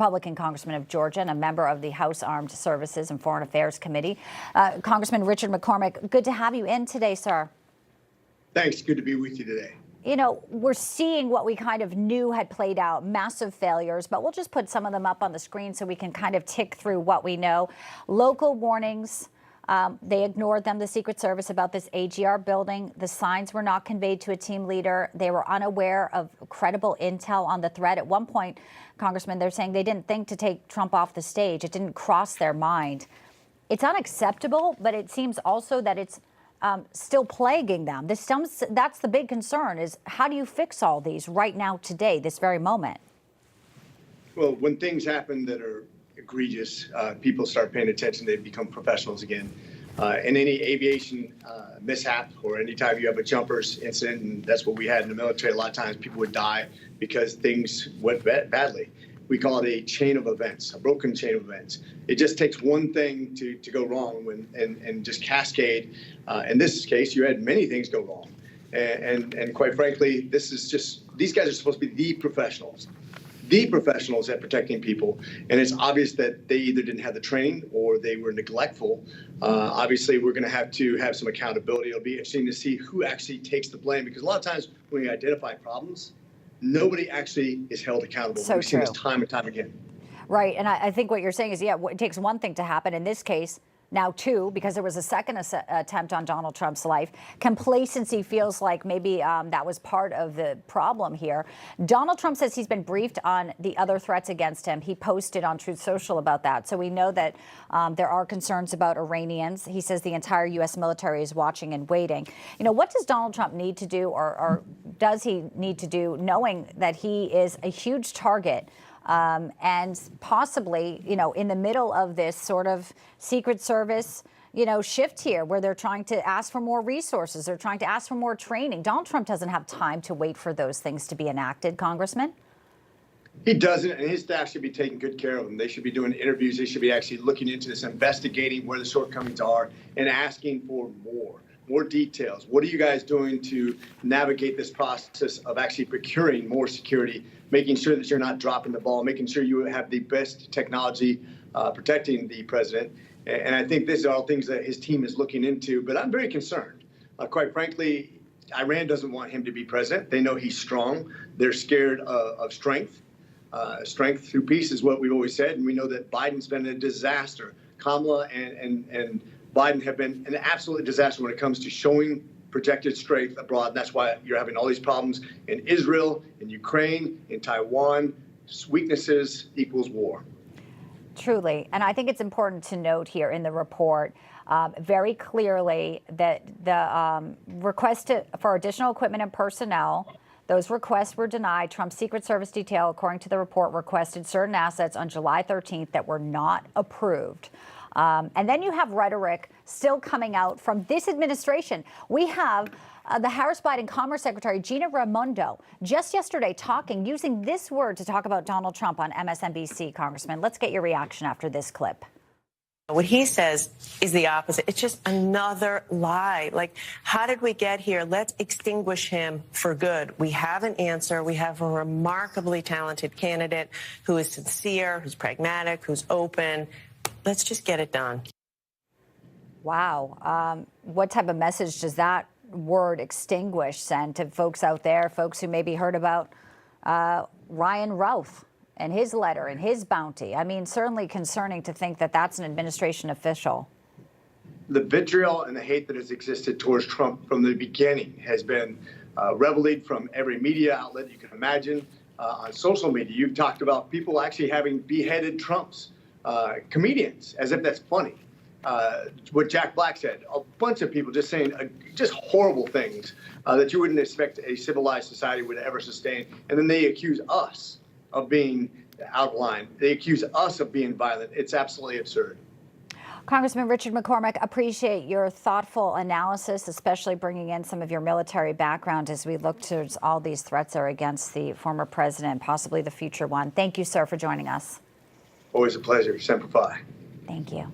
Republican congressman of Georgia and a member of the House Armed Services and Foreign Affairs Committee. Congressman Richard McCormick, good to have you in today, sir. Thanks. Good to be with you today. You know, we're seeing what we kind of knew had played out, massive failures, but we'll just put some of them up on the screen so we can kind of tick through what we know. Local warnings. They ignored them, the Secret Service, about this AGR building. The signs were not conveyed to a team leader. They were unaware of credible intel on the threat. At one point, Congressman, they're saying they didn't think to take Trump off the stage. It didn't cross their mind. It's unacceptable, but it seems also that it's still plaguing them. That's the big concern, is how do you fix all these right now, today, this very moment? Well, when things happen that are egregious, people start paying attention. They become professionals again. In any aviation mishap, or anytime you have a jumpers incident, and that's what we had in the military, a lot of times people would die because things went badly. We call it a chain of events, a broken chain of events. It just takes one thing to go wrong and just cascade. In this case, you had many things go wrong. And quite frankly, these guys are supposed to be the professionals at protecting people. And it's obvious that they either didn't have the training or they were neglectful. Obviously, we're going to have some accountability. It'll be interesting to see who actually takes the blame, because a lot of times when we identify problems, nobody actually is held accountable. So We've seen this time and time again. Right. And I think what you're saying is, yeah, it takes one thing to happen. In this case, now two, because there was a second attempt on Donald Trump's life. Complacency feels like maybe that was part of the problem here. Donald Trump says he's been briefed on the other threats against him. He posted on Truth Social about that. So we know that there are concerns about Iranians. He says the entire U.S. military is watching and waiting. You know, what does Donald Trump need to do, or does he need to do, knowing that he is a huge target? And possibly, you know, in the middle of this sort of Secret Service, you know, shift here where they're trying to ask for more resources, they're trying to ask for more training. Donald Trump doesn't have time to wait for those things to be enacted, Congressman. He doesn't, and his staff should be taking good care of them. They should be doing interviews. They should be actually looking into this, investigating where the shortcomings are, and asking for more details. What are you guys doing to navigate this process of actually procuring more security, making sure that you're not dropping the ball, making sure you have the best technology protecting the president? And I think these are all things that his team is looking into. But I'm very concerned. Quite frankly, Iran doesn't want him to be president. They know he's strong. They're scared of strength. Strength through peace is what we've always said. And we know that Biden's been a disaster. Kamala and Biden have been an absolute disaster when it comes to showing projected strength abroad. And that's why you're having all these problems in Israel, in Ukraine, in Taiwan. Weaknesses equals war. Truly. And I think it's important to note here in the report very clearly that the request for additional equipment and personnel, those requests were denied. Trump's Secret Service detail, according to the report, requested certain assets on July 13th that were not approved. And then you have rhetoric still coming out from this administration. We have the Harris-Biden Commerce Secretary, Gina Raimondo, just yesterday using this word to talk about Donald Trump on MSNBC, Congressman. Let's get your reaction after this clip. What he says is the opposite. It's just another lie. Like, how did we get here? Let's extinguish him for good. We have an answer. We have a remarkably talented candidate who is sincere, who's pragmatic, who's open. Let's just get it done. Wow. What type of message does that word extinguish send to folks out there, folks who maybe heard about Ryan Routh and his letter and his bounty? I mean, certainly concerning to think that that's an administration official. The vitriol and the hate that has existed towards Trump from the beginning has been reveled from every media outlet you can imagine. On social media, you've talked about people actually having beheaded Trump's comedians, as if that's funny. What Jack Black said, a bunch of people just saying just horrible things that you wouldn't expect a civilized society would ever sustain. And then they accuse us of being out of line. They accuse us of being violent. It's absolutely absurd. Congressman Richard McCormick, appreciate your thoughtful analysis, especially bringing in some of your military background as we look towards all these threats are against the former president, possibly the future one. Thank you, sir, for joining us. Always a pleasure. Semper Fi. Thank you.